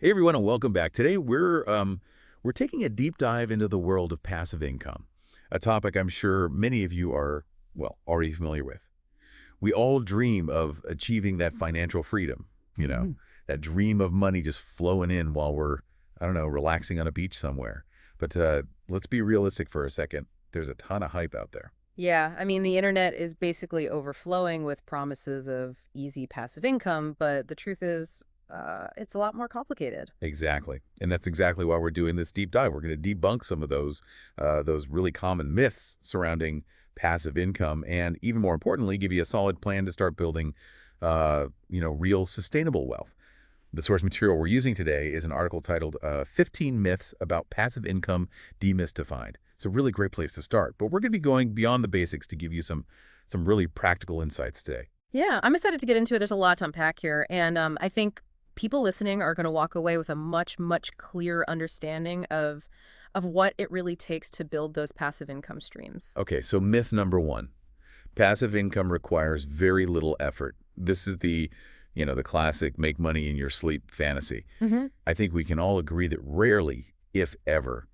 Hey everyone, and welcome back. Today we're taking a deep dive into the world of passive income, a topic I'm sure many of you are already familiar with. We all dream of achieving that financial freedom, you know, Mhm. that dream of money just flowing in while we're, I don't know, relaxing on a beach somewhere. But let's be realistic for a second. There's a ton of hype out there. Yeah, I mean, the internet is basically overflowing with promises of easy passive income, but the truth is, it's a lot more complicated. Exactly. And that's exactly why we're doing this deep dive. We're going to debunk some of those really common myths surrounding passive income and even more importantly, give you a solid plan to start building, real sustainable wealth. The source material we're using today is an article titled 15 Myths About Passive Income Demystified. It's a really great place to start, but we're going to be going beyond the basics to give you some really practical insights today. Yeah, I'm excited to get into it. There's a lot to unpack here, and I think people listening are going to walk away with a much clearer understanding of what it really takes to build those passive income streams. Okay, so myth number one. Passive income requires very little effort. This is the classic make money in your sleep fantasy. I think we can all agree that rarely, if ever,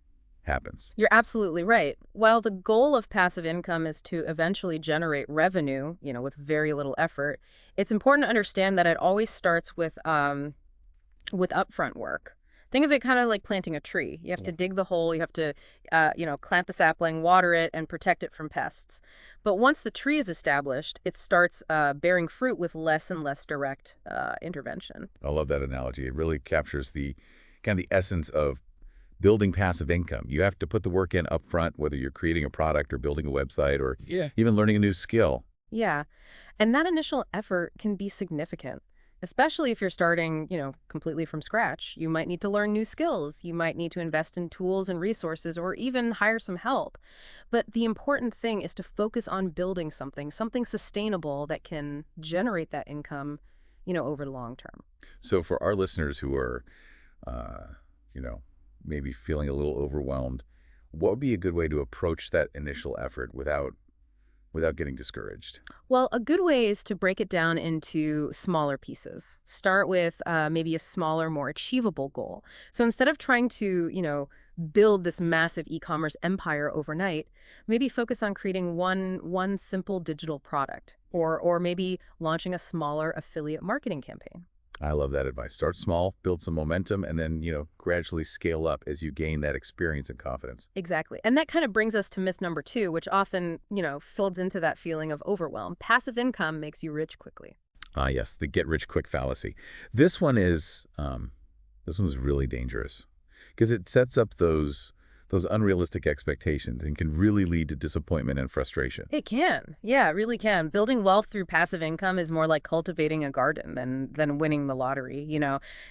happens. You're absolutely right. While the goal of passive income is to eventually generate revenue, with very little effort, it's important to understand that it always starts with upfront work. Think of it kind of like planting a tree. You have to Yeah. dig the hole, you have to, plant the sapling, water it, and protect it from pests. But once the tree is established, it starts bearing fruit with less and less direct intervention. I love that analogy. It really captures the kind of the essence of building passive income. You have to put the work in up front, whether you're creating a product or building a website or even learning a new skill. Yeah. And that initial effort can be significant, especially if you're starting, completely from scratch. You might need to learn new skills. You might need to invest in tools and resources or even hire some help. But the important thing is to focus on building something sustainable that can generate that income, over the long term. So for our listeners who are, uh, you know, maybe feeling a little overwhelmed, what would be a good way to approach that initial effort without getting discouraged? Well, a good way is to break it down into smaller pieces. Start with maybe a smaller, more achievable goal. So instead of trying to, build this massive e-commerce empire overnight, maybe focus on creating one simple digital product, or maybe launching a smaller affiliate marketing campaign. I love that advice. Start small, build some momentum, and then, gradually scale up as you gain that experience and confidence. Exactly. And that kind of brings us to myth number two, which often, folds into that feeling of overwhelm. Passive income makes you rich quickly. Ah, yes, the get rich quick fallacy. This one is this one's really dangerous because it sets up those unrealistic expectations and can really lead to disappointment and frustration. It can. Yeah, it really can. Building wealth through passive income is more like cultivating a garden than winning the lottery.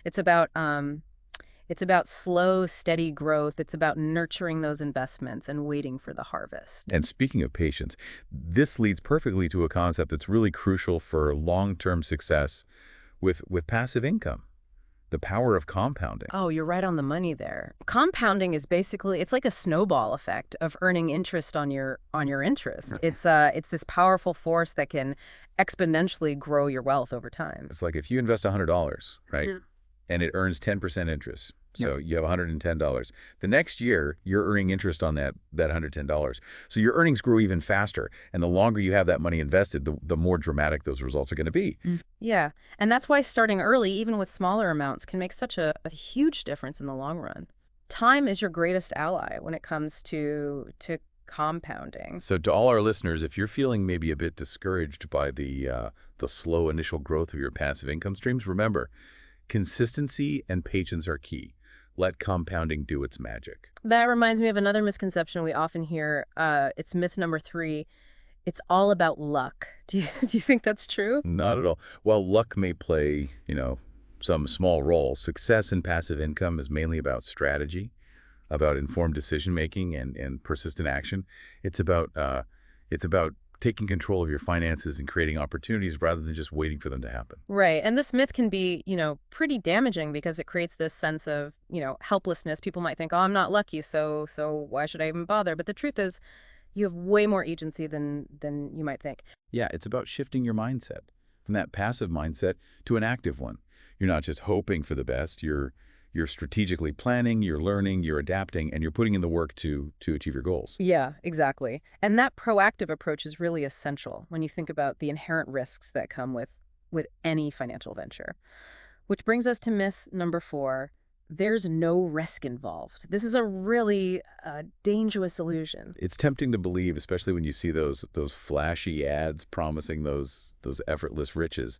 It's about slow, steady growth. It's about nurturing those investments and waiting for the harvest. And speaking of patience, this leads perfectly to a concept that's really crucial for long-term success with passive income, the power of compounding. Oh, you're right on the money there. Compounding is basically it's like a snowball effect of earning interest on your interest. It's this powerful force that can exponentially grow your wealth over time. It's like if you invest $100, right? Yeah. And it earns 10% interest. Yep. So you have $110. The next year, you're earning interest on that $110. So your earnings grow even faster. And the longer you have that money invested, the more dramatic those results are going to be. Yeah, and that's why starting early, even with smaller amounts, can make such a huge difference in the long run. Time is your greatest ally when it comes to compounding. So to all our listeners, if you're feeling maybe a bit discouraged by the slow initial growth of your passive income streams, remember, consistency and patience are key. Let compounding do its magic. That reminds me of another misconception we often hear. It's myth number three. It's all about luck. Do you think that's true? Not at all. While luck may play, some small role, success in passive income is mainly about strategy, about informed decision making and persistent action. It's about taking control of your finances and creating opportunities rather than just waiting for them to happen. Right. And this myth can be, pretty damaging because it creates this sense of, helplessness. People might think, "Oh, I'm not lucky, so why should I even bother?" But the truth is, you have way more agency than you might think. Yeah, it's about shifting your mindset from that passive mindset to an active one. You're not just hoping for the best, you're You're strategically planning, you're learning, you're adapting, and you're putting in the work to achieve your goals. Yeah, exactly. And that proactive approach is really essential when you think about the inherent risks that come with any financial venture. Which brings us to myth number 4. There's no risk involved. This is a really dangerous illusion. It's tempting to believe, especially when you see those flashy ads promising those effortless riches.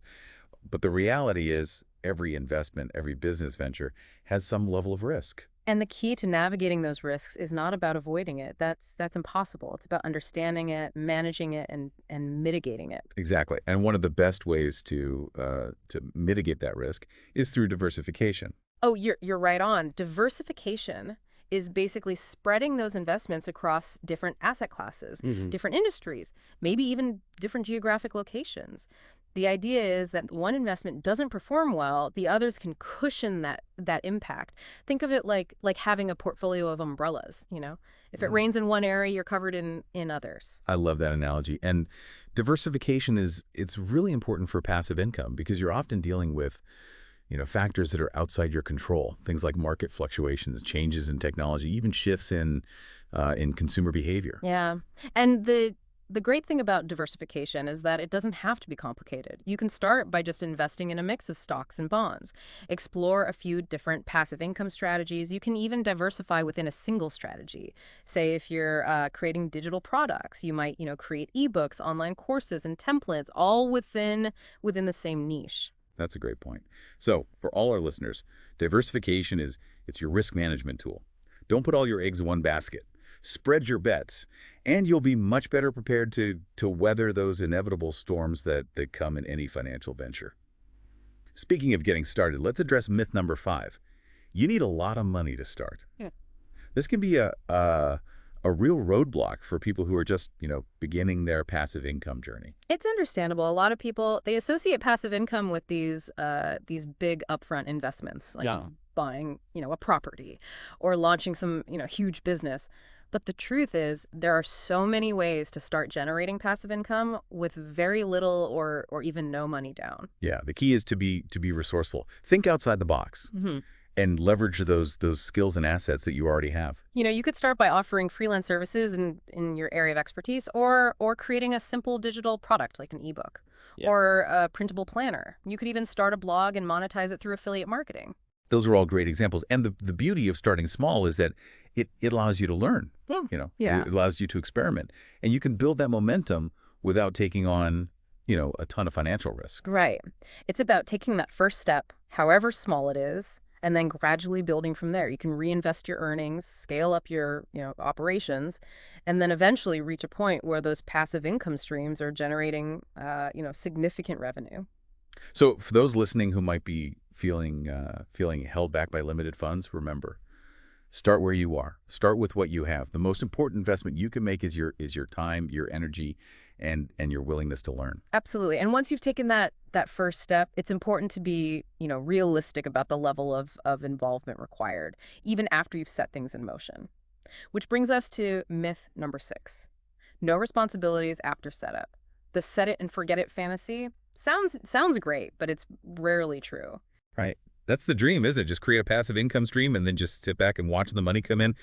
But the reality is every investment, every business venture has some level of risk. And the key to navigating those risks is not about avoiding it. That's impossible. It's about understanding it, managing it, and mitigating it. Exactly. And one of the best ways to mitigate that risk is through diversification. Oh, you're right on. Diversification is basically spreading those investments across different asset classes, different industries, maybe even different geographic locations. The idea is that one investment doesn't perform well, the others can cushion that impact. Think of it like having a portfolio of umbrellas, you know? If it rains in one area, you're covered in others. I love that analogy. And diversification it's really important for passive income because you're often dealing with, factors that are outside your control. Things like market fluctuations, changes in technology, even shifts in consumer behavior. Yeah. And the great thing about diversification is that it doesn't have to be complicated. You can start by just investing in a mix of stocks and bonds. Explore a few different passive income strategies. You can even diversify within a single strategy. Say if you're creating digital products, you might, create ebooks, online courses, and templates all within the same niche. That's a great point. So for all our listeners, diversification it's your risk management tool. Don't put all your eggs in one basket. Spread your bets, and you'll be much better prepared to weather those inevitable storms that come in any financial venture. Speaking of getting started, let's address myth number 5. You need a lot of money to start. Yeah. This can be a real roadblock for people who are just, beginning their passive income journey. It's understandable. A lot of people, they associate passive income with these big upfront investments, like buying, a property or launching some, huge business. But the truth is, there are so many ways to start generating passive income with very little or even no money down. Yeah, the key is to be resourceful. Think outside the box and leverage those skills and assets that you already have. You could start by offering freelance services in your area of expertise or creating a simple digital product like an ebook or a printable planner. You could even start a blog and monetize it through affiliate marketing. Those are all great examples. And the beauty of starting small is that it allows you to learn. It allows you to experiment. And you can build that momentum without taking on, a ton of financial risk. Right. It's about taking that first step, however small it is, and then gradually building from there. You can reinvest your earnings, scale up your, operations, and then eventually reach a point where those passive income streams are generating, significant revenue. So for those listening who might be feeling held back by limited funds, remember, start where you are. Start with what you have. The most important investment you can make is your time, your energy, and your willingness to learn. Absolutely. And once you've taken that first step, it's important to be, realistic about the level of involvement required, even after you've set things in motion. Which brings us to myth number 6. No responsibilities after setup. The set it and forget it fantasy sounds great, but it's rarely true. Right. That's the dream, isn't it? Just create a passive income stream and then just sit back and watch the money come in.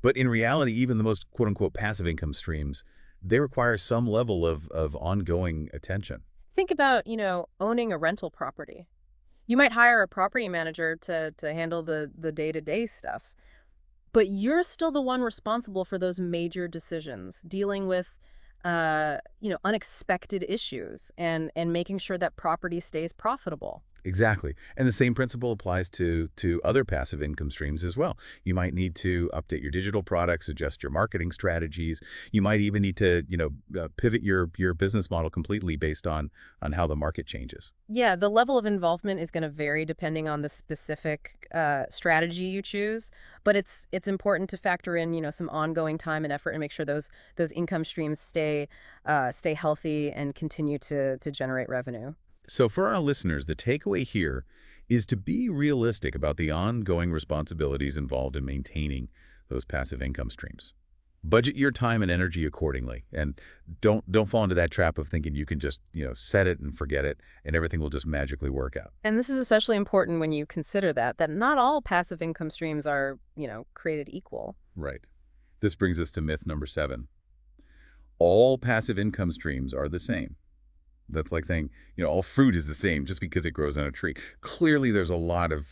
But in reality, even the most quote-unquote passive income streams, they require some level of ongoing attention. Think about, owning a rental property. You might hire a property manager to handle the day-to-day stuff, but you're still the one responsible for those major decisions, dealing with unexpected issues and making sure that property stays profitable. Exactly. And the same principle applies to other passive income streams as well. You might need to update your digital products, adjust your marketing strategies. You might even need to, pivot your business model completely based on how the market changes. Yeah, the level of involvement is going to vary depending on the specific strategy you choose, but it's important to factor in, some ongoing time and effort and make sure those income streams stay healthy and continue to generate revenue. So for our listeners, the takeaway here is to be realistic about the ongoing responsibilities involved in maintaining those passive income streams. Budget your time and energy accordingly, and don't fall into that trap of thinking you can just, set it and forget it, and everything will just magically work out. And this is especially important when you consider that not all passive income streams are, created equal. Right. This brings us to myth number 7. All passive income streams are the same. That's like saying, all fruit is the same just because it grows on a tree. Clearly, there's a lot of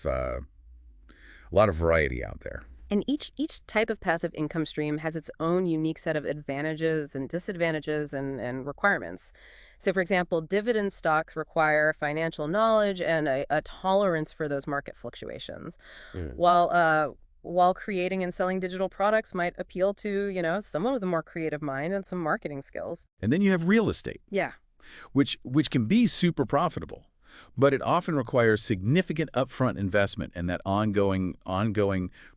variety out there. And each type of passive income stream has its own unique set of advantages and disadvantages and requirements. So, for example, dividend stocks require financial knowledge and a tolerance for those market fluctuations, Mm. while creating and selling digital products might appeal to, someone with a more creative mind and some marketing skills. And then you have real estate, Yeah. which can be super profitable, but it often requires significant upfront investment and that ongoing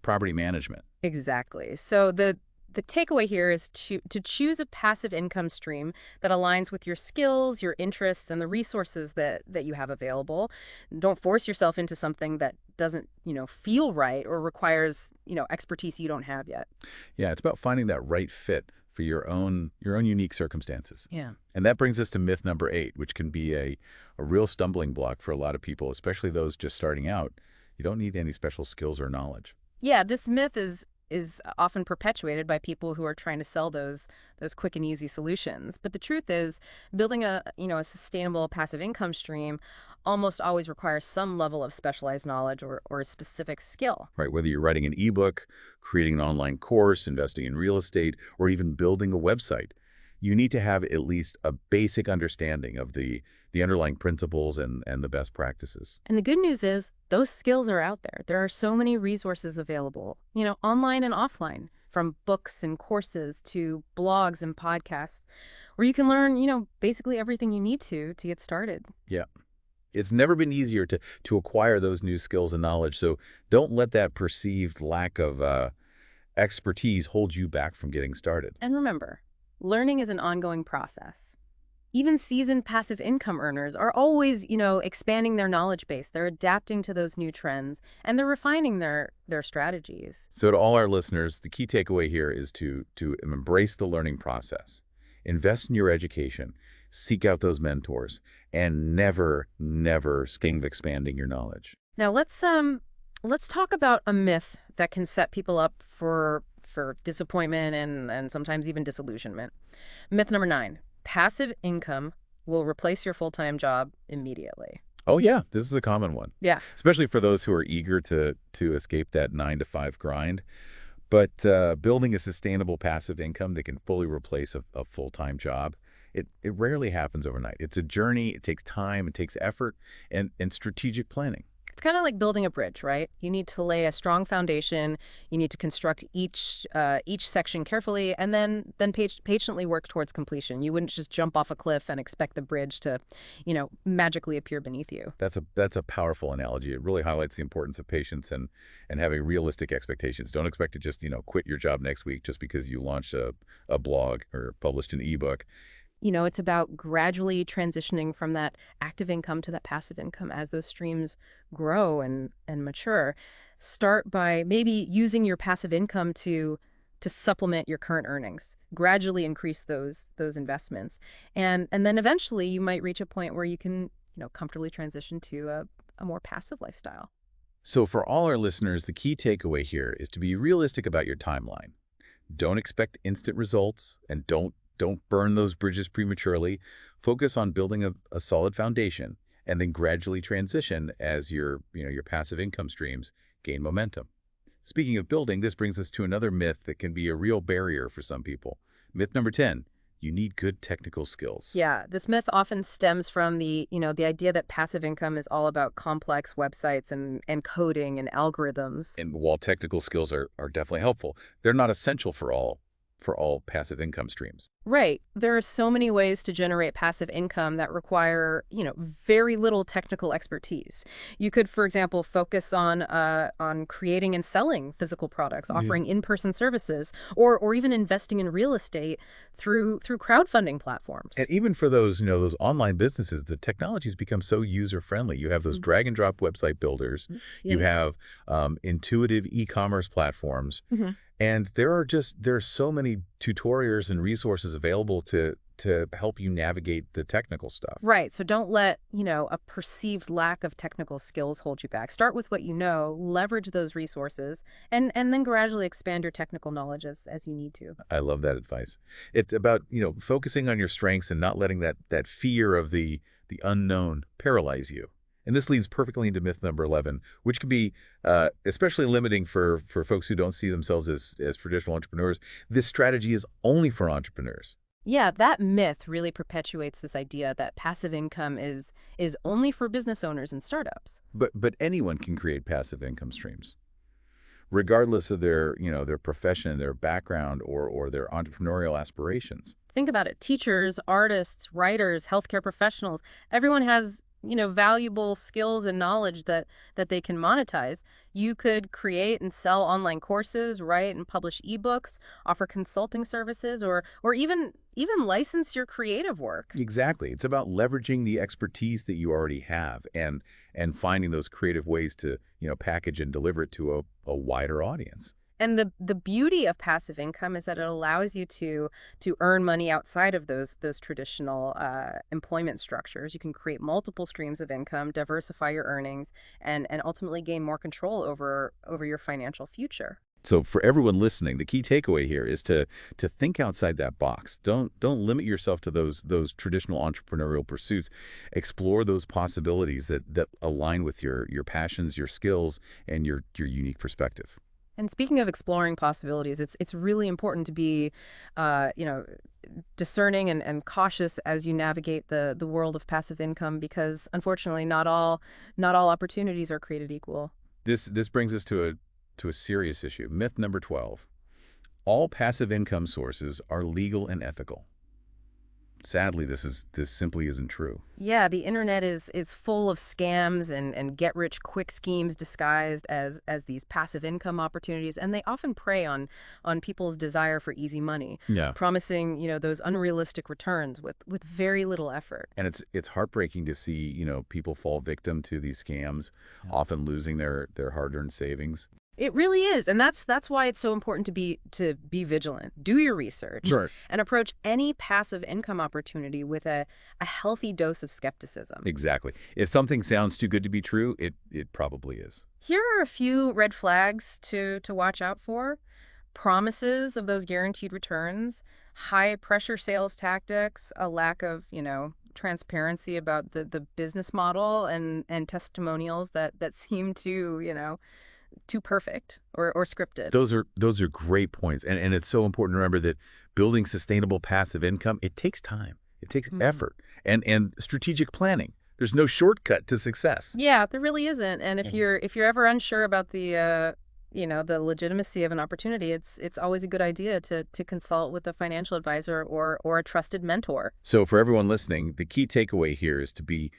property management. Exactly. So the takeaway here is to choose a passive income stream that aligns with your skills, your interests, and the resources that you have available. Don't force yourself into something that doesn't, feel right or requires, expertise you don't have yet. Yeah, it's about finding that right fit for your own unique circumstances. Yeah. And that brings us to myth number 8, which can be a real stumbling block for a lot of people, especially those just starting out. You don't need any special skills or knowledge. Yeah, this myth is often perpetuated by people who are trying to sell those quick and easy solutions. But the truth is, building a sustainable passive income stream almost always requires some level of specialized knowledge or a specific skill. Right? Whether you're writing an ebook, creating an online course, investing in real estate, or even building a website, you need to have at least a basic understanding of the underlying principles and the best practices. And the good news is those skills are out there. There are so many resources available, online and offline, from books and courses to blogs and podcasts, where you can learn, basically everything you need to get started. Yeah. It's never been easier to acquire those new skills and knowledge, so don't let that perceived lack of expertise hold you back from getting started. And remember, learning is an ongoing process. Even seasoned passive income earners are always, expanding their knowledge base. They're adapting to those new trends and they're refining their strategies. So to all our listeners, the key takeaway here is to embrace the learning process. Invest in your education, seek out those mentors, and never skip expanding your knowledge. Now let's talk about a myth that can set people up for disappointment and sometimes even disillusionment. Myth number 9. Passive income will replace your full-time job immediately. Oh yeah, this is a common one, Yeah. especially for those who are eager to escape that 9 to 5 grind. But building a sustainable passive income that can fully replace a full-time job, it rarely happens overnight. It's a journey. It takes time. It takes effort and strategic planning. It's kind of like building a bridge, right? You need to lay a strong foundation. You need to construct each section carefully, and then patiently work towards completion. You wouldn't just jump off a cliff and expect the bridge to, magically appear beneath you. That's a powerful analogy. It really highlights the importance of patience and having realistic expectations. Don't expect to just quit your job next week just because you launched a blog or published an ebook. It's about gradually transitioning from that active income to that passive income as those streams grow and mature. Start by maybe using your passive income to supplement your current earnings. Gradually increase those investments. And then eventually you might reach a point where you can, comfortably transition to a more passive lifestyle. So for all our listeners, the key takeaway here is to be realistic about your timeline. Don't expect instant results and don't burn those bridges prematurely. Focus on building a solid foundation and then gradually transition as your passive income streams gain momentum. Speaking of building, this brings us to another myth that can be a real barrier for some people. Myth number 10, you need good technical skills. Yeah, this myth often stems from the idea that passive income is all about complex websites and coding and algorithms. And while technical skills are definitely helpful, they're not essential for all passive income streams. Right. There are so many ways to generate passive income that require, very little technical expertise. You could, for example, focus on creating and selling physical products, offering in-person services, or even investing in real estate through crowdfunding platforms. And even for those online businesses, the technology has become so user-friendly. You have those drag and drop website builders. Yeah. You have intuitive e-commerce platforms. Mhm. And there's so many tutorials and resources available to help you navigate the technical stuff. Right. So don't let, a perceived lack of technical skills hold you back. Start with what you know, leverage those resources, and then gradually expand your technical knowledge as you need to. I love that advice. It's about, focusing on your strengths and not letting that fear of the unknown paralyze you. And this leads perfectly into myth number 11, which can be especially limiting for folks who don't see themselves as traditional entrepreneurs. This strategy is only for entrepreneurs. Yeah, that myth really perpetuates this idea that passive income is only for business owners and startups. But anyone can create passive income streams, regardless of their profession, their background, or their entrepreneurial aspirations. Think about it. Teachers, artists, writers, healthcare professionals, everyone has, valuable skills and knowledge that they can monetize. You could create and sell online courses, write and publish ebooks, offer consulting services, or even license your creative work. Exactly. It's about leveraging the expertise that you already have and finding those creative ways to, package and deliver it to a wider audience. And the beauty of passive income is that it allows you to earn money outside of those traditional employment structures. You can create multiple streams of income, diversify your earnings, and ultimately gain more control over your financial future. So for everyone listening, the key takeaway here is to think outside that box. Don't limit yourself to those traditional entrepreneurial pursuits. Explore those possibilities that align with your passions, your skills, and your unique perspective. And speaking of exploring possibilities, it's really important to be, discerning and cautious as you navigate the world of passive income, because unfortunately, not all opportunities are created equal. This brings us to a serious issue. Myth number 12. All passive income sources are legal and ethical. Sadly, this simply isn't true. Yeah, the internet is full of scams and get-rich-quick schemes disguised as these passive income opportunities, and they often prey on people's desire for easy money, Yeah. promising, those unrealistic returns with very little effort. And it's heartbreaking to see, people fall victim to these scams, often losing their hard-earned savings. It really is, and that's why it's so important to be vigilant. Do your research, Sure. and approach any passive income opportunity with a healthy dose of skepticism. Exactly. If something sounds too good to be true, it probably is. Here are a few red flags to watch out for. Promises of those guaranteed returns, high pressure sales tactics, a lack of, transparency about the business model, and testimonials that seem too perfect or scripted. Those are great points. And it's so important to remember that building sustainable passive income, it takes time. It takes effort and strategic planning. There's no shortcut to success. Yeah, there really isn't. And if you're ever unsure about the legitimacy of an opportunity, it's always a good idea to consult with a financial advisor or a trusted mentor. So for everyone listening, the key takeaway here is to be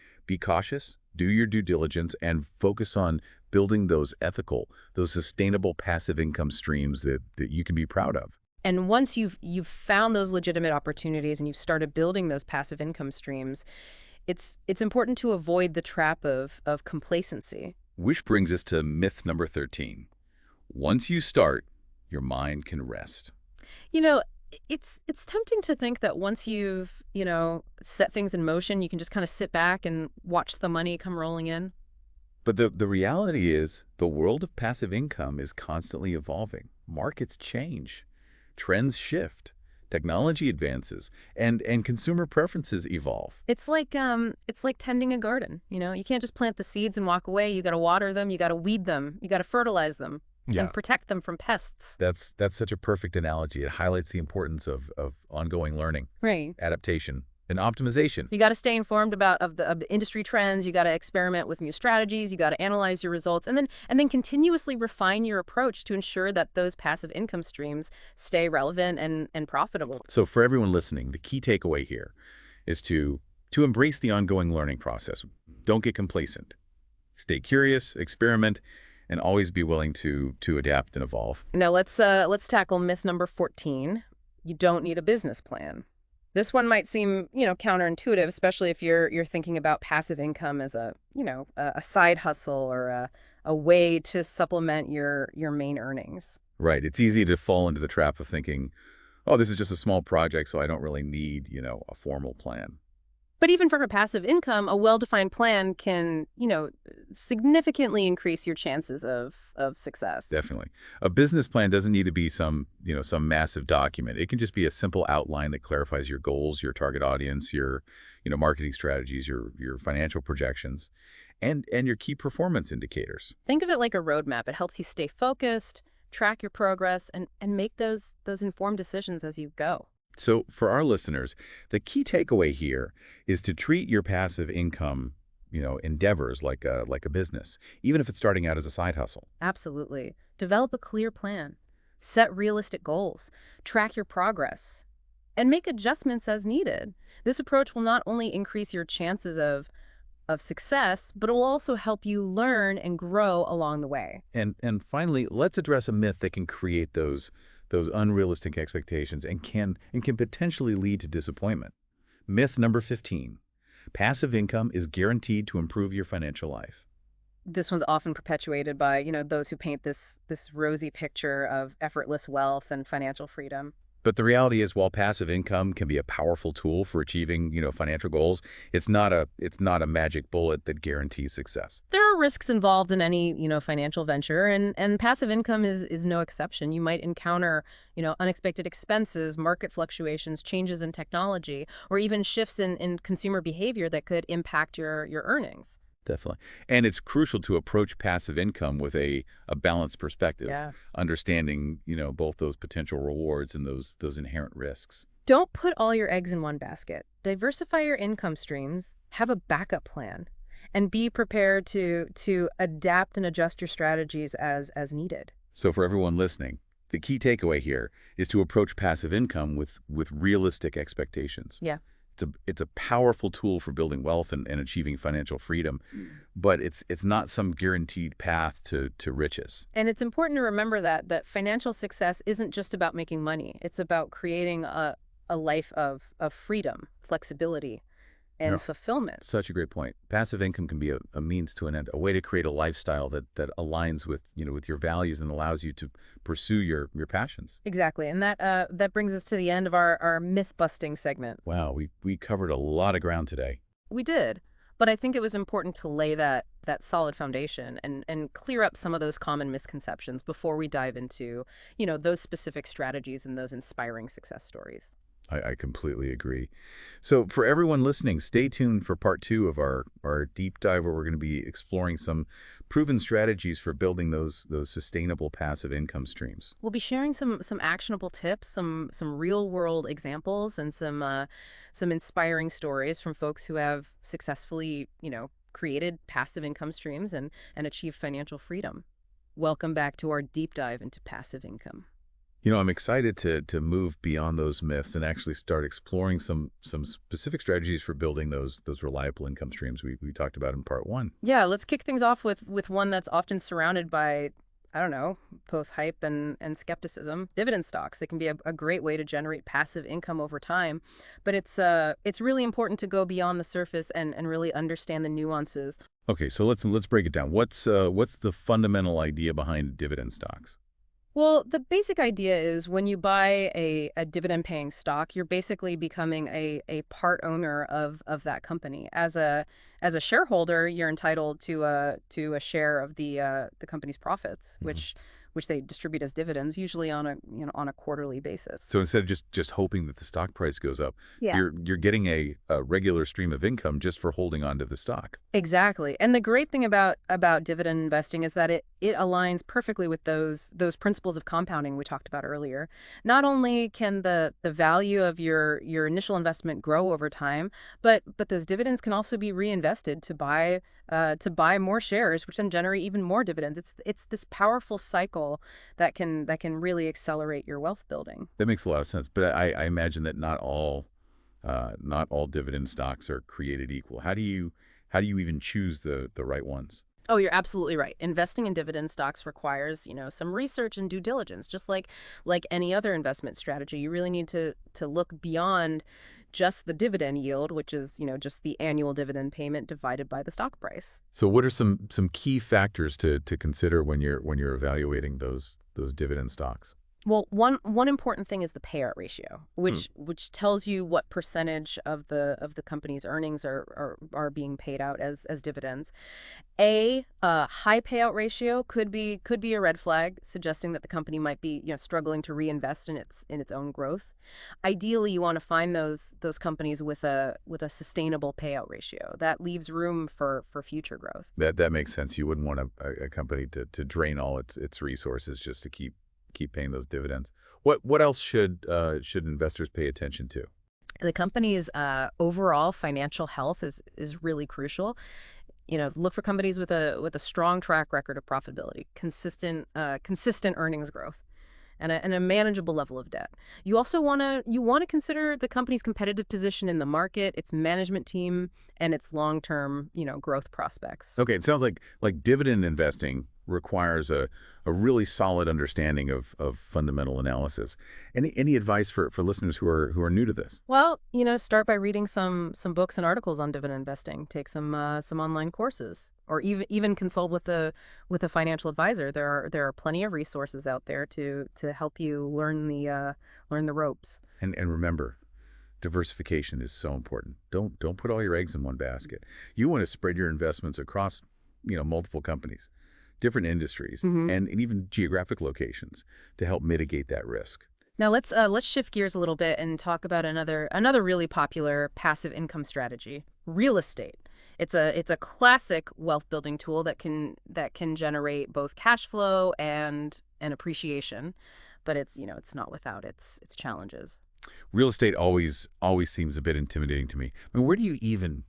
cautious, do your due diligence, and focus on building those ethical, those sustainable passive income streams that you can be proud of. And once you've found those legitimate opportunities and you've started building those passive income streams, it's important to avoid the trap of complacency. Which brings us to myth number 13. Once you start, your mind can rest. You know, it's tempting to think that once you've, set things in motion, you can just kind of sit back and watch the money come rolling in. But the reality is the world of passive income is constantly evolving. Markets change, trends shift, technology advances, and consumer preferences evolve. It's like tending a garden. You can't just plant the seeds and walk away. You got to water them, you got to weed them, you got to fertilize them, Yeah. and protect them from pests. That's such a perfect analogy. It highlights the importance of ongoing learning, Right. adaptation, and optimization. You got to stay informed of the industry trends. You got to experiment with new strategies. You got to analyze your results, and then continuously refine your approach to ensure that those passive income streams stay relevant and profitable. So for everyone listening, the key takeaway here is to embrace the ongoing learning process. Don't get complacent. Stay curious, experiment, and always be willing to adapt and evolve. Now let's tackle myth number 14. You don't need a business plan. This one might seem, counterintuitive, especially if you're thinking about passive income as a side hustle or a way to supplement your main earnings. Right. It's easy to fall into the trap of thinking, oh, this is just a small project, so I don't really need, a formal plan. But even for passive income, a well-defined plan can, significantly increase your chances of success. Definitely. A business plan doesn't need to be some massive document. It can just be a simple outline that clarifies your goals, your target audience, your, marketing strategies, your financial projections, and your key performance indicators. Think of it like a roadmap. It helps you stay focused, track your progress, and make those informed decisions as you go. So for our listeners, the key takeaway here is to treat your passive income, endeavors like a business, even if it's starting out as a side hustle. Absolutely. Develop a clear plan. Set realistic goals. Track your progress. And make adjustments as needed. This approach will not only increase your chances of success, but it will also help you learn and grow along the way. And finally, let's address a myth that can create those unrealistic expectations and can potentially lead to disappointment. Myth number 15. Passive income is guaranteed to improve your financial life. This one's often perpetuated by, those who paint this rosy picture of effortless wealth and financial freedom. But the reality is, while passive income can be a powerful tool for achieving, financial goals, it's not a magic bullet that guarantees success. There are risks involved in any, financial venture, and passive income is no exception. You might encounter, unexpected expenses, market fluctuations, changes in technology, or even shifts in consumer behavior that could impact your earnings. Definitely. And it's crucial to approach passive income with a balanced perspective, Yeah. understanding, both those potential rewards and those inherent risks. Don't put all your eggs in one basket. Diversify your income streams, have a backup plan, and be prepared to adapt and adjust your strategies as needed. So for everyone listening, the key takeaway here is to approach passive income with realistic expectations. Yeah. It's a powerful tool for building wealth and achieving financial freedom, but it's not some guaranteed path to riches. And it's important to remember that financial success isn't just about making money. It's about creating a life of freedom, flexibility, and fulfillment. Such a great point. Passive income can be a means to an end, a way to create a lifestyle that aligns with your values and allows you to pursue your passions. Exactly. And that brings us to the end of our myth-busting segment. Wow, we covered a lot of ground today. We did. But I think it was important to lay that solid foundation and clear up some of those common misconceptions before we dive into, those specific strategies and those inspiring success stories. I completely agree. So for everyone listening, stay tuned for part 2 of our deep dive where we're going to be exploring some proven strategies for building those sustainable passive income streams. We'll be sharing some actionable tips, some real world examples, and some inspiring stories from folks who have successfully, created passive income streams and achieved financial freedom. Welcome back to our deep dive into passive income. I'm excited to move beyond those myths and actually start exploring some specific strategies for building those reliable income streams we talked about in part 1. Yeah, let's kick things off with one that's often surrounded by, I don't know, both hype and skepticism. Dividend stocks. They can be a great way to generate passive income over time, but it's really important to go beyond the surface and really understand the nuances. Okay, so let's break it down. What's the fundamental idea behind dividend stocks? Well, the basic idea is when you buy a dividend-paying stock, you're basically becoming a part owner of that company. As a shareholder, you're entitled to a share of the company's profits, which they distribute as dividends, usually on a quarterly basis. So instead of just hoping that the stock price goes up, Yeah. you're getting a regular stream of income just for holding on to the stock. Exactly. And the great thing about dividend investing is that it aligns perfectly with those principles of compounding we talked about earlier. Not only can the value of your initial investment grow over time, but those dividends can also be reinvested to buy more shares, which then generate even more dividends. It's this powerful cycle that can really accelerate your wealth building. That makes a lot of sense, but I imagine that not all dividend stocks are created equal. How do you even choose the right ones? Oh, you're absolutely right. Investing in dividend stocks requires, some research and due diligence, just like any other investment strategy. You really need to look beyond just the dividend yield, which is, just the annual dividend payment divided by the stock price. So what are some key factors to consider when you're evaluating those dividend stocks? Well, one important thing is the payout ratio, Hmm. which tells you what percentage of the company's earnings are being paid out as dividends. A high payout ratio could be a red flag, suggesting that the company might be, struggling to reinvest in its own growth. Ideally, you want to find those companies with a sustainable payout ratio that leaves room for future growth. That makes sense. You wouldn't want a company to drain all its resources just to keep paying those dividends. What else should investors pay attention to? The company's overall financial health is really crucial. Look for companies with a strong track record of profitability, consistent earnings growth, and a manageable level of debt. You want to consider the company's competitive position in the market, its management team, and its long-term, growth prospects. Okay, it sounds like dividend investing requires a really solid understanding of fundamental analysis. Any advice for listeners who are new to this? Well, start by reading some books and articles on dividend investing. Take some online courses, or even consult with a financial advisor. There are plenty of resources out there to help you learn the ropes. And remember, diversification is so important. Don't put all your eggs in one basket. You want to spread your investments across, multiple companies, different industries, Hmm. and even geographic locations to help mitigate that risk. Now let's shift gears a little bit and talk about another really popular passive income strategy, real estate. It's a classic wealth building tool that can generate both cash flow and appreciation, but it's not without its challenges. Real estate always seems a bit intimidating to me. I mean, where do you even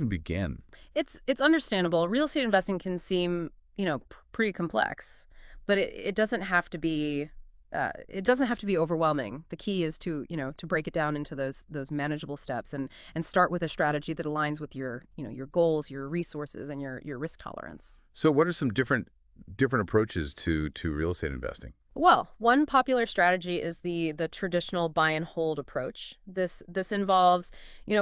begin? It's understandable. Real estate investing can seem, pretty complex, but it doesn't have to be. It doesn't have to be overwhelming. The key is to break it down into those manageable steps and start with a strategy that aligns with your goals, your resources, and your risk tolerance. So, what are some different approaches to real estate investing? Well, one popular strategy is the traditional buy and hold approach. This involves,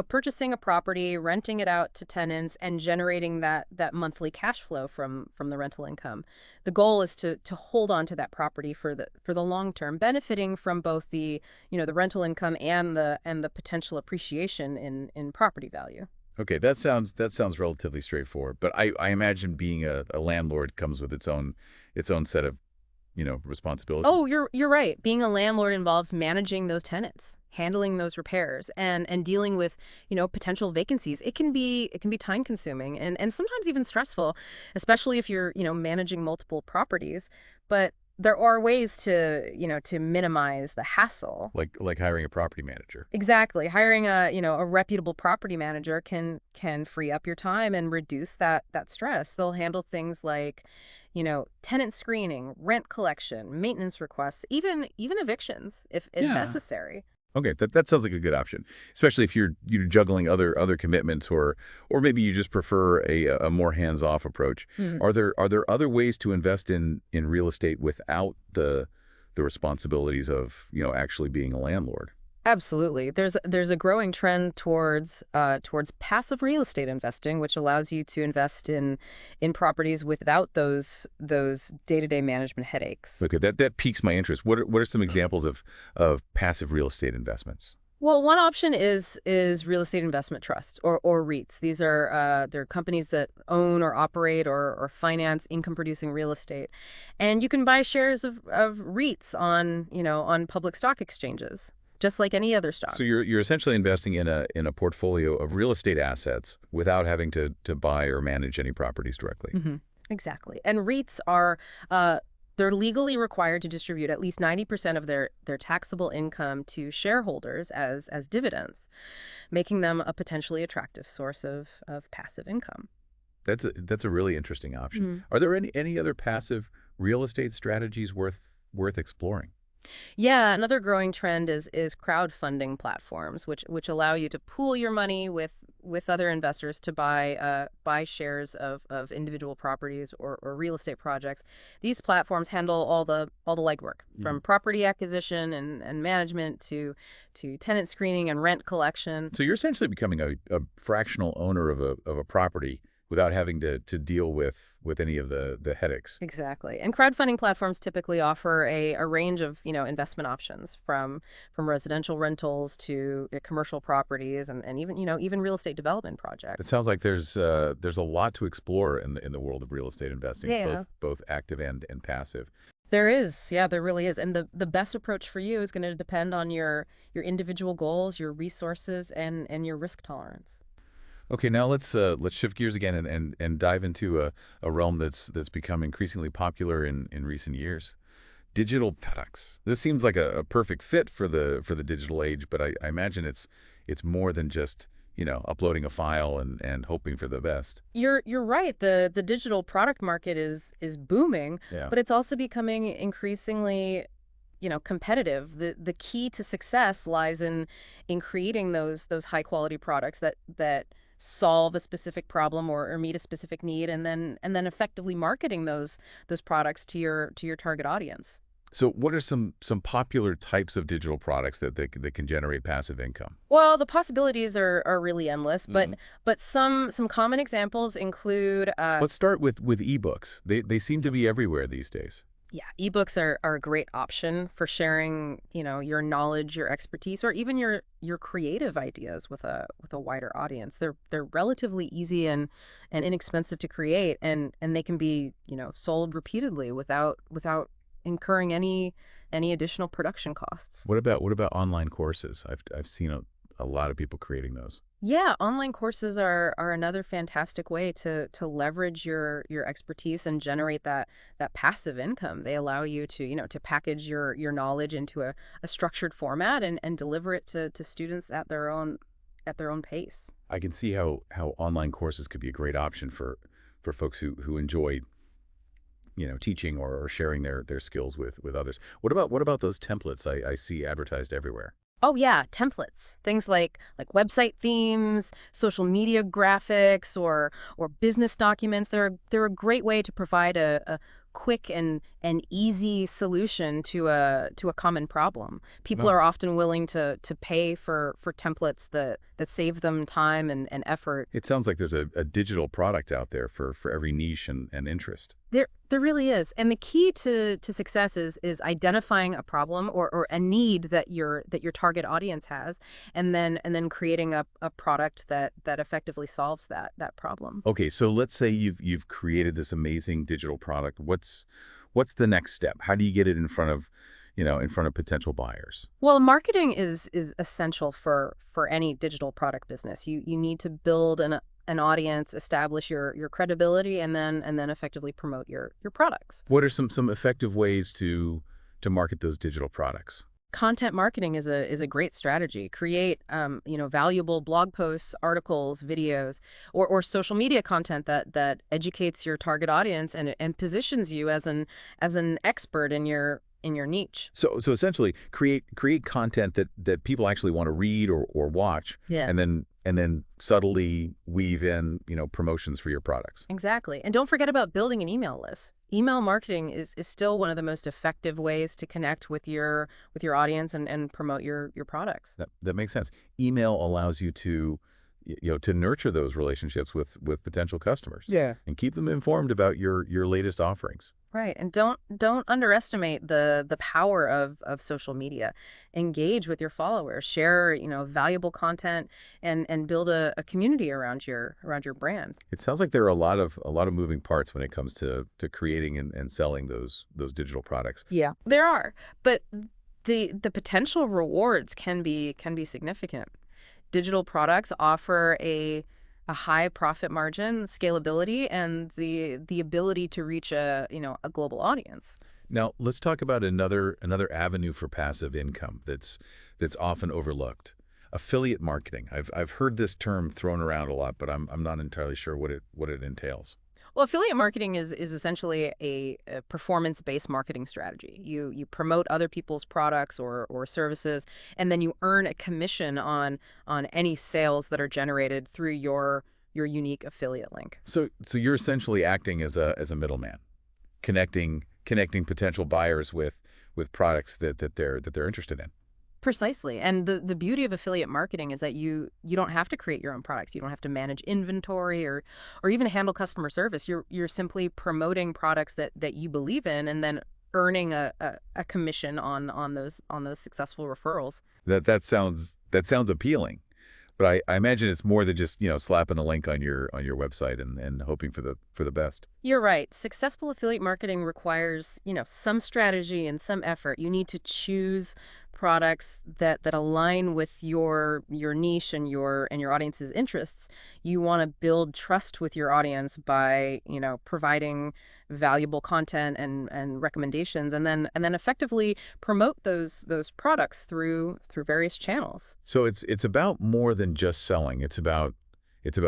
purchasing a property, renting it out to tenants, and generating that monthly cash flow from the rental income. The goal is to hold on to that property for the long term, benefiting from both the rental income and the potential appreciation in property value. Okay, that sounds relatively straightforward, but I imagine being a landlord comes with its own set of responsibilities. Oh, you're right. Being a landlord involves managing those tenants, handling those repairs, and dealing with, potential vacancies. It can be time consuming and sometimes even stressful, especially if you're, managing multiple properties. But there are ways to minimize the hassle. Like hiring a property manager. Exactly. Hiring a reputable property manager can free up your time and reduce that stress. They'll handle things like, tenant screening, rent collection, maintenance requests, even evictions if Yeah. necessary. Okay, that sounds like a good option, especially if you're juggling other commitments, or maybe you just prefer a more hands-off approach. Are there other ways to invest in real estate without the responsibilities of actually being a landlord? Absolutely. There's a growing trend towards passive real estate investing, which allows you to invest in properties without those day-to-day management headaches. Okay, that piques my interest. What are some examples of passive real estate investments? Well, one option is real estate investment trust or REITs. They're companies that own or operate or finance income producing real estate, and you can buy shares of REITs on public stock exchanges, just like any other stock. So you're essentially investing in a portfolio of real estate assets without having to buy or manage any properties directly. Hmm. Exactly. And REITs are uh, they're legally required to distribute at least 90% of their taxable income to shareholders as dividends, making them a potentially attractive source of passive income. That's a really interesting option. Mhm. Are there any other passive real estate strategies worth exploring? Yeah, another growing trend is crowdfunding platforms, which allow you to pool your money with other investors to buy shares of individual properties or real estate projects. These platforms handle all the legwork, Mhm. from property acquisition and management to tenant screening and rent collection. So you're essentially becoming a fractional owner of a property without having to deal with any of the headaches. Exactly. And crowdfunding platforms typically offer a range of, investment options from residential rentals to commercial properties and even, even real estate development It projects. sounds like there's a lot to explore in the world of real estate investing, Yeah. both active and passive. There is. Yeah, there really is. And the best approach for you is going to depend on your individual goals, your resources, and your risk tolerance. Okay, now let's shift gears again and dive into a realm that's become increasingly popular in recent years. Digital products. This seems like a perfect fit for the digital age, but I imagine it's more than just, uploading a file and hoping for the best. You're right. The digital product market is booming, Yeah. but it's also becoming increasingly competitive. The key to success lies in creating those high quality products that solve a specific problem or meet a specific need, and then effectively marketing those products to your target audience. So what are some popular types of digital products that can generate passive income? Well, the possibilities are really endless, but Hmm. but some common examples include Let's start with ebooks. They seem to be everywhere these days. yeah, ebooks are a great option for sharing, your knowledge, your expertise, or even your creative ideas with a wider audience. They're relatively easy and inexpensive to create, and they can be, sold repeatedly without incurring any additional production costs. What about online courses? I've seen a lot of people creating those. Yeah, online courses are another fantastic way to leverage your expertise and generate that passive income. They allow you to package your knowledge into a structured format and deliver it to students at their own pace. I can see how online courses could be a great option for folks who enjoy, teaching or sharing their skills with others. What about those templates I see advertised everywhere? Oh yeah, templates. Things like website themes, social media graphics, or business documents. They're a great way to provide a quick and easy solution to a common problem. People No. are often willing to pay for templates that save them time and effort. It sounds like there's a digital product out there for every niche and interest. There really is. And the key to success is identifying a problem or a need that your target audience has, and then creating a product that effectively solves that problem. Okay, so let's say you've created this amazing digital product. What's the next step? How do you get it in front of potential buyers? Well, marketing is essential for any digital product business. You need to build an audience, establish your credibility, and then effectively promote your products. What are some effective ways to market those digital products? Content marketing is a great strategy. Create valuable blog posts, articles, videos, or social media content that educates your target audience and positions you as an expert in your niche. So essentially, create content that people actually want to read or watch, Yeah. and then subtly weave in promotions for your products. Exactly. And don't forget about building an email list. Email marketing is still one of the most effective ways to connect with your audience and promote your products. That makes sense. Email allows you to nurture those relationships with potential customers Yeah. and keep them informed about your latest offerings. Right. And don't underestimate the power of social media. Engage with your followers, share, valuable content and build a community around your brand. It sounds like there are a lot of moving parts when it comes to creating and selling those digital products. Yeah. There are, but the potential rewards can be significant. Digital products offer a high profit margin, scalability, and the ability to reach a global audience. Now, let's talk about another avenue for passive income that's often overlooked. Affiliate marketing. I've heard this term thrown around a lot, but I'm not entirely sure what it entails. Well, affiliate marketing is essentially a performance-based marketing strategy. You promote other people's products or services, and then you earn a commission on any sales that are generated through your unique affiliate link. So you're essentially acting as a middleman, connecting potential buyers with products that they're interested in. Precisely. And the beauty of affiliate marketing is that you don't have to create your own products. You don't have to manage inventory or even handle customer service. You're simply promoting products that you believe in and then earning a commission on those successful referrals. That sounds appealing. But I imagine it's more than just, slapping a link on your website and hoping for the best. You're right. Successful affiliate marketing requires, some strategy and some effort. You need to choose products that align with your niche and your audience's interests. You want to build trust with your audience by, providing valuable content and recommendations and then effectively promote those products through various channels. So it's about more than just selling. It's about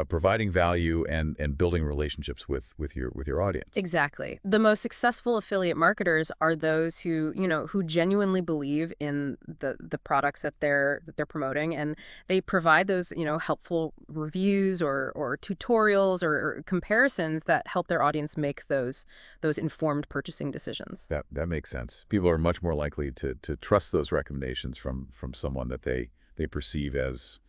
providing value and building relationships with your audience. Exactly. The most successful affiliate marketers are those who genuinely believe in the products that they're promoting, and they provide those, helpful reviews or tutorials or comparisons that help their audience make those informed purchasing decisions. That makes sense. People are much more likely to trust those recommendations from someone that they perceive as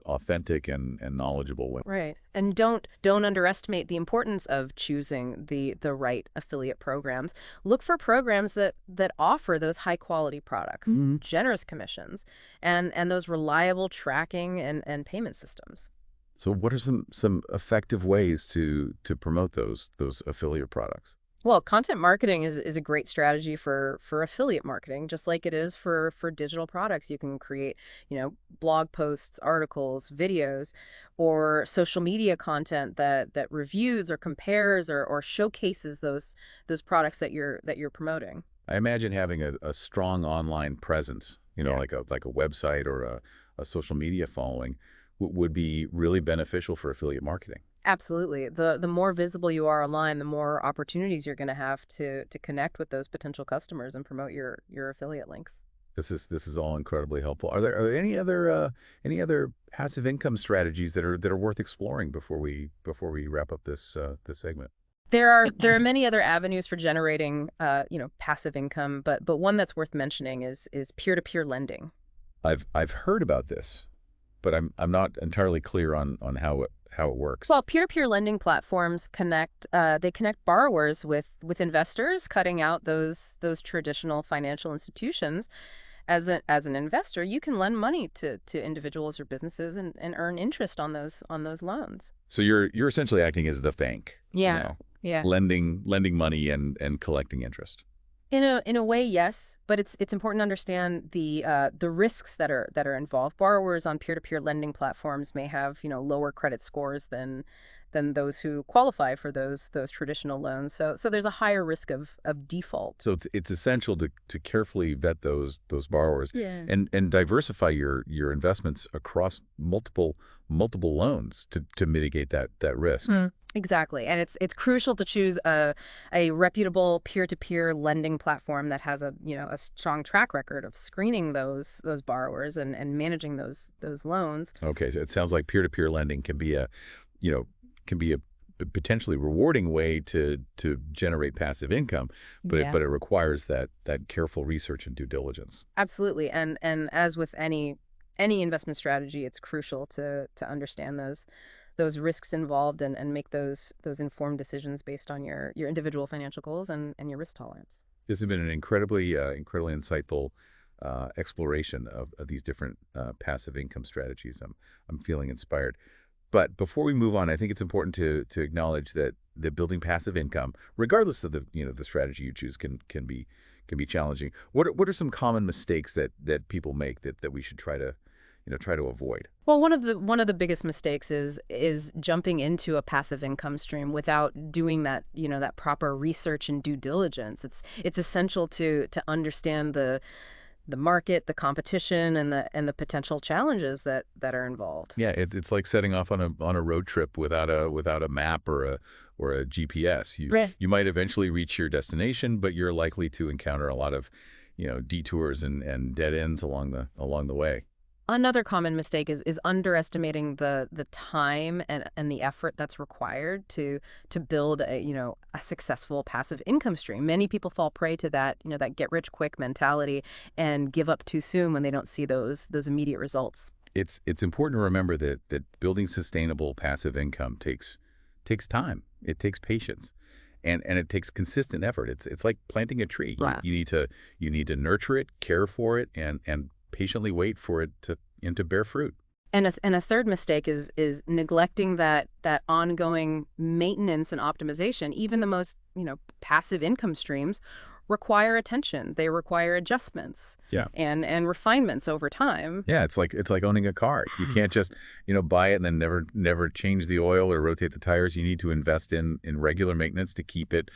authentic and knowledgeable. Right. And don't underestimate the importance of choosing the right affiliate programs. Look for programs that offer those high quality products, Mhm. generous commissions, and those reliable tracking and payment systems. So what are some effective ways to promote those affiliate products? Well, content marketing is a great strategy for affiliate marketing, just like it is for digital products. You can create, blog posts, articles, videos, or social media content that reviews or compares or showcases those products that you're promoting. I imagine having a strong online presence, Yeah. like a website or a social media following would be really beneficial for affiliate marketing. Absolutely. The more visible you are online, the more opportunities you're going to have to connect with those potential customers and promote your affiliate links. This is all incredibly helpful. Are there any other passive income strategies that are worth exploring before we wrap up this segment? There are many other avenues for generating passive income, but one that's worth mentioning is peer-to-peer lending. I've heard about this, but I'm not entirely clear on how it works. Well, peer-to-peer lending platforms connect borrowers with investors, cutting out those traditional financial institutions. As an investor, you can lend money to individuals or businesses and earn interest on those loans. So you're essentially acting as the bank, Yeah. Yeah. lending money and collecting interest. In a way, yes, but it's important to understand the risks that are involved. Borrowers on peer-to-peer lending platforms may have, lower credit scores than those who qualify for those traditional loans. So there's a higher risk of default. So it's essential to carefully vet those borrowers Yeah. and diversify your investments across multiple loans to mitigate that risk. Exactly. And it's crucial to choose a reputable peer-to-peer lending platform that has a strong track record of screening those borrowers and managing those loans. Okay, so it sounds like peer-to-peer lending you know, can be a potentially rewarding way to generate passive income, but Yeah. but it requires that careful research and due diligence. Absolutely. And as with any investment strategy, it's crucial to understand those risks involved and make those informed decisions based on your individual financial goals and your risk tolerance. This has been an incredibly insightful exploration of these different passive income strategies. I'm feeling inspired. But before we move on, I think it's important to acknowledge that building passive income, regardless of the strategy you choose, can be challenging. What are some common mistakes that people make that we should try to avoid? Well, one of the biggest mistakes is jumping into a passive income stream without doing that proper research and due diligence. It's essential to understand the market, the competition, and the potential challenges that are involved. Yeah, it's like setting off on a road trip without a map or a GPS. Right. You might eventually reach your destination, but you're likely to encounter a lot of, detours and dead ends along the way. Another common mistake is underestimating the time and the effort that's required to build a successful passive income stream. Many people fall prey to that get rich quick mentality and give up too soon when they don't see those immediate results. It's important to remember that building sustainable passive income takes time. It takes patience. And it takes consistent effort. It's like planting a tree. Wow. You need to nurture it, care for it, and patiently wait for it to bear fruit. And a third mistake is neglecting that ongoing maintenance and optimization. Even the most, passive income streams require attention. They require adjustments Yeah. and refinements over time. Yeah, it's like owning a car. You can't just, buy it and then never change the oil or rotate the tires. You need to invest in regular maintenance to keep it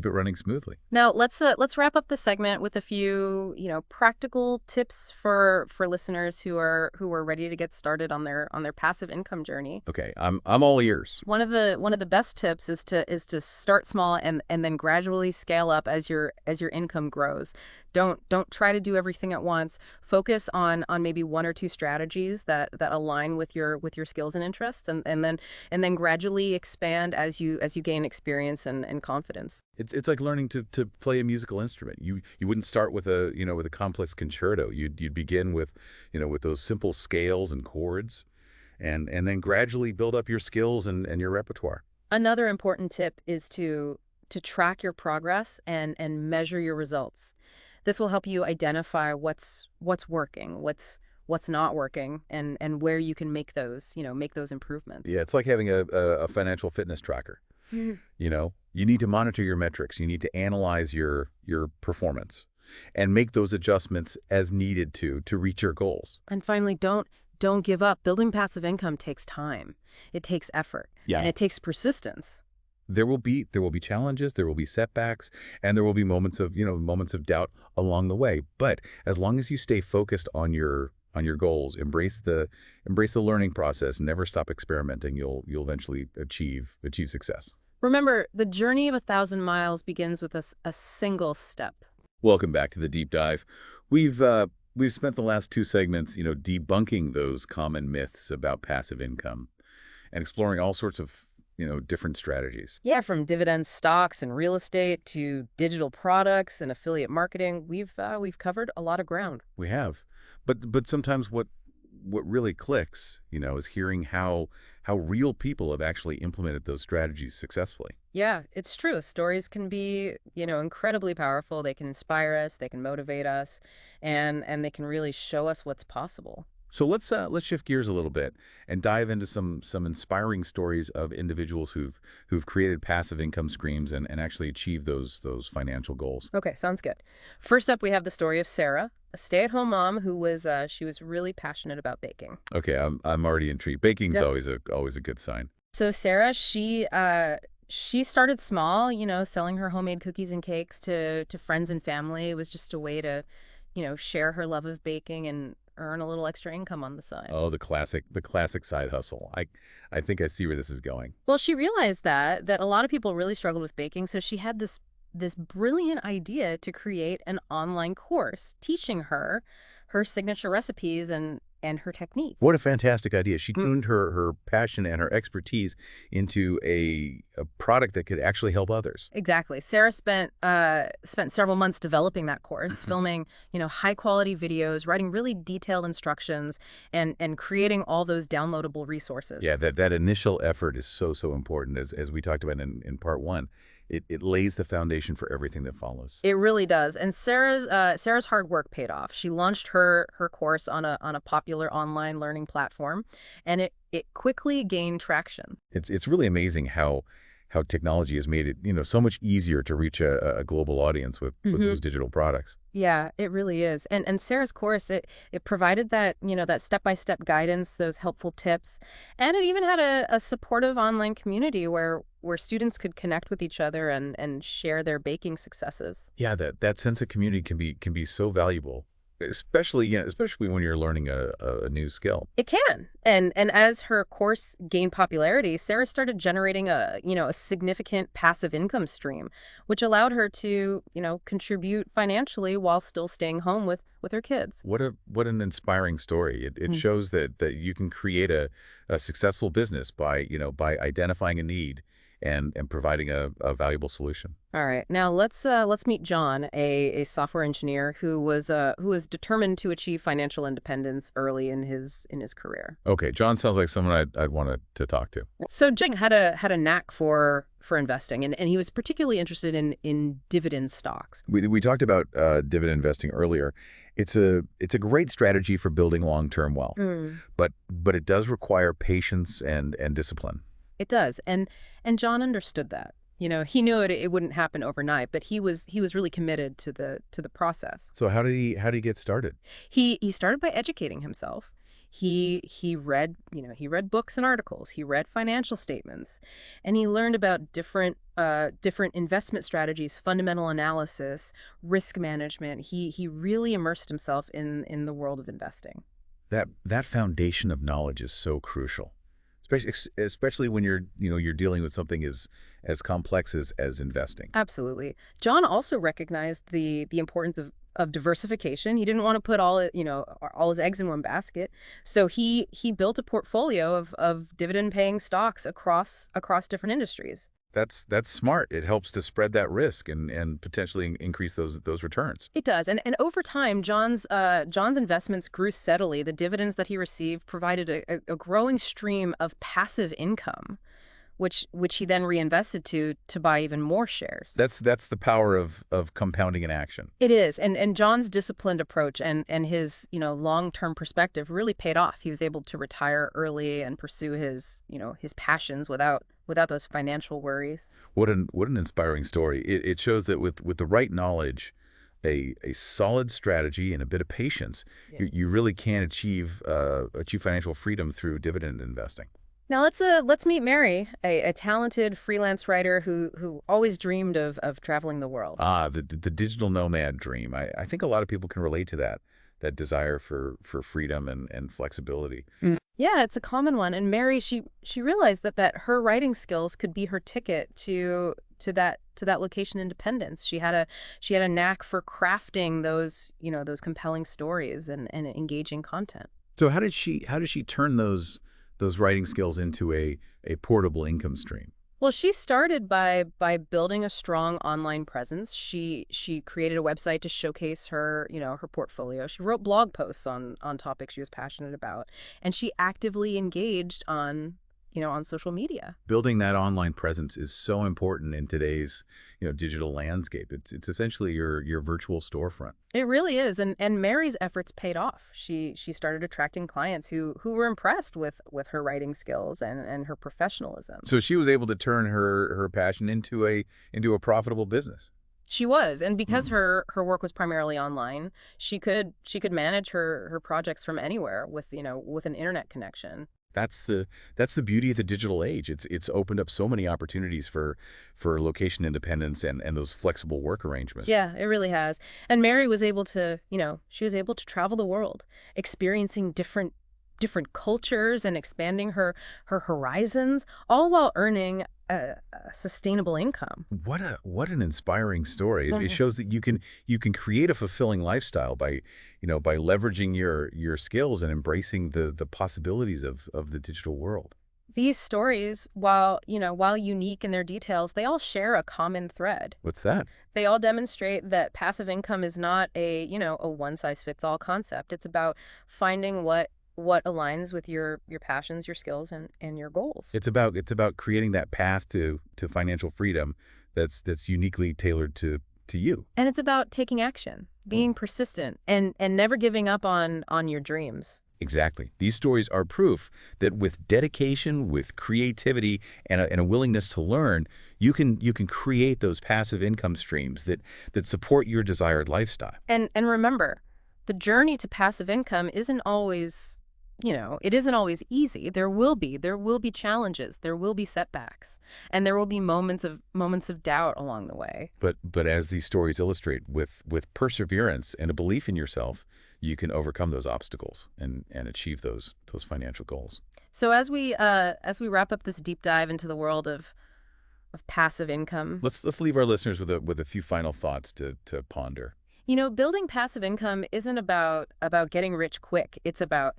running smoothly. Now let's wrap up the segment with a few practical tips for listeners who are ready to get started on their passive income journey. Okay, I'm all ears. One of the best tips is to start small and then gradually scale up as your income grows. Don't try to do everything at once. Focus on maybe one or two strategies that align with your skills and interests, and then gradually expand as you gain experience and confidence. It's like learning to play a musical instrument. You wouldn't start with a complex concerto. You'd begin with those simple scales and chords, and then gradually build up your skills and your repertoire. Another important tip is to track your progress and measure your results. This will help you identify what's working, what's not working, and where you can make those improvements. Yeah, it's like having a financial fitness tracker. Mhm. You need to monitor your metrics. You need to analyze your performance and make those adjustments as needed to reach your goals. And finally, don't give up. Building passive income takes time. It takes effort, and Yeah. it takes persistence. There will be challenges, there will be setbacks, and there will be moments of doubt along the way. But as long as you stay focused on your goals, embrace the learning process, never stop experimenting, you'll eventually achieve success. Remember, the journey of 1,000 miles begins with a single step. Welcome back to the deep dive. We've spent the last two segments, debunking those common myths about passive income and exploring all sorts of, different strategies. Yeah, from dividend stocks and real estate to digital products and affiliate marketing, we've covered a lot of ground. We have. But sometimes what really clicks, is hearing how real people have actually implemented those strategies successfully. Yeah, it's true. Stories can be, incredibly powerful. They can inspire us, they can motivate us, and they can really show us what's possible. So let's shift gears a little bit and dive into some inspiring stories of individuals who've created passive income streams and actually achieved those financial goals. Okay, sounds good. First up, we have the story of Sarah, a stay-at-home mom who was really passionate about baking. Okay, I'm already intrigued. Baking's Yep. always a good sign. So Sarah, she started small, selling her homemade cookies and cakes to friends and family. It was just a way to, share her love of baking and earn a little extra income on the side. Oh, the classic side hustle. I think I see where this is going. Well, she realized that a lot of people really struggled with baking, so she had this brilliant idea to create an online course teaching her signature recipes and her techniques. What a fantastic idea. She Mm. tuned her passion and her expertise into a product that could actually help others. Exactly. Sarah spent several months developing that course, filming, high quality videos, writing really detailed instructions, and creating all those downloadable resources. Yeah, that initial effort is so important, as we talked about in part one. It lays the foundation for everything that follows. It really does. And Sarah's hard work paid off. She launched her course on a popular online learning platform, and it quickly gained traction. It's really amazing how technology has made it, so much easier to reach a global audience with Mhm. those digital products. Yeah, it really is. And Sarah's course, it provided that step-by-step guidance, those helpful tips, and it even had a supportive online community where students could connect with each other and share their baking successes. Yeah, that sense of community can be so valuable, especially when you're learning a new skill. It can. And as her course gained popularity, Sarah started generating a significant passive income stream, which allowed her to, contribute financially while still staying home with her kids. What an inspiring story. It shows that you can create a successful business by identifying a need and providing a valuable solution. All right. Now let's meet John, a software engineer who was determined to achieve financial independence early in his career. Okay, John sounds like someone I'd want to talk to. So John had a knack for investing, and he was particularly interested in dividend stocks. We talked about dividend investing earlier. It's a great strategy for building long-term wealth, but it does require patience and discipline. It does, and John understood that. He knew it wouldn't happen overnight, but he was really committed to the process. So how did he get started? He started by educating himself. He read books and articles. He read financial statements, and he learned about different investment strategies, fundamental analysis, risk management. He really immersed himself in the world of investing. That foundation of knowledge is so crucial, especially when you're dealing with something as complex as investing. Absolutely. John also recognized the importance of diversification. He didn't want to put all his eggs in one basket. So he built a portfolio of dividend-paying stocks across different industries. That's smart. It helps to spread that risk and potentially increase those returns. It does. And over time, John's investments grew steadily. The dividends that he received provided a growing stream of passive income, which he then reinvested to buy even more shares. That's the power of compounding in action. It is. And John's disciplined approach and his, long-term perspective really paid off. He was able to retire early and pursue his passions without those financial worries. What an inspiring story. It shows that with the right knowledge, a solid strategy, and a bit of patience, you really can achieve financial freedom through dividend investing. Now let's meet Mary, a talented freelance writer who always dreamed of traveling the world. The digital nomad dream. I think a lot of people can relate to that desire for freedom and flexibility. Yeah, it's a common one. And Mary, she realized that her writing skills could be her ticket to that location independence. She had a knack for crafting those compelling stories and engaging content. So how did she turn those writing skills into a portable income stream? Well, she started by building a strong online presence. She created a website to showcase her portfolio. She wrote blog posts on topics she was passionate about, and she actively engaged on social media. Building that online presence is so important in today's, digital landscape. It's essentially your virtual storefront. It really is, and Mary's efforts paid off. She started attracting clients who were impressed with her writing skills and her professionalism. So she was able to turn her passion into a profitable business. She was, and because her work was primarily online, she could manage her projects from anywhere with an internet connection. That's the beauty of the digital age. It's opened up so many opportunities for location independence and those flexible work arrangements. Yeah, it really has. And Mary was able to, she was able to travel the world, experiencing different cultures and expanding her horizons, all while earning a sustainable income. What an inspiring story. It shows that you can create a fulfilling lifestyle by leveraging your skills and embracing the possibilities of the digital world. These stories, while unique in their details, they all share a common thread. What's that? They all demonstrate that passive income is not a one-size-fits-all concept. It's about finding what aligns with your passions, your skills, and your goals. It's about creating that path to financial freedom that's uniquely tailored to you. And it's about taking action, being persistent, and never giving up on your dreams. Exactly. These stories are proof that with dedication, with creativity, and a willingness to learn, you can create those passive income streams that support your desired lifestyle. And remember, the journey to passive income isn't always it isn't always easy. There will be challenges, there will be setbacks, and there will be moments of doubt along the way. But as these stories illustrate, with perseverance and a belief in yourself, you can overcome those obstacles and achieve those financial goals. So as we wrap up this deep dive into the world of passive income, Let's leave our listeners with a few final thoughts to ponder. building passive income isn't about getting rich quick. It's about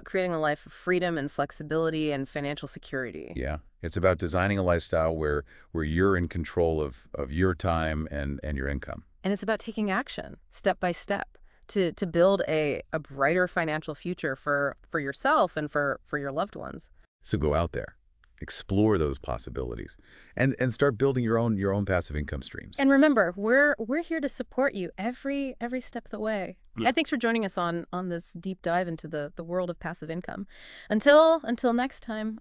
creating a life of freedom and flexibility and financial security. Yeah, it's about designing a lifestyle where you're in control of your time and your income. And it's about taking action step by step to build a brighter financial future for yourself and for your loved ones. So go out there, explore those possibilities, and start building your own passive income streams. And remember, we're here to support you every step of the way. Yeah. And thanks for joining us on this deep dive into the world of passive income. Until next time.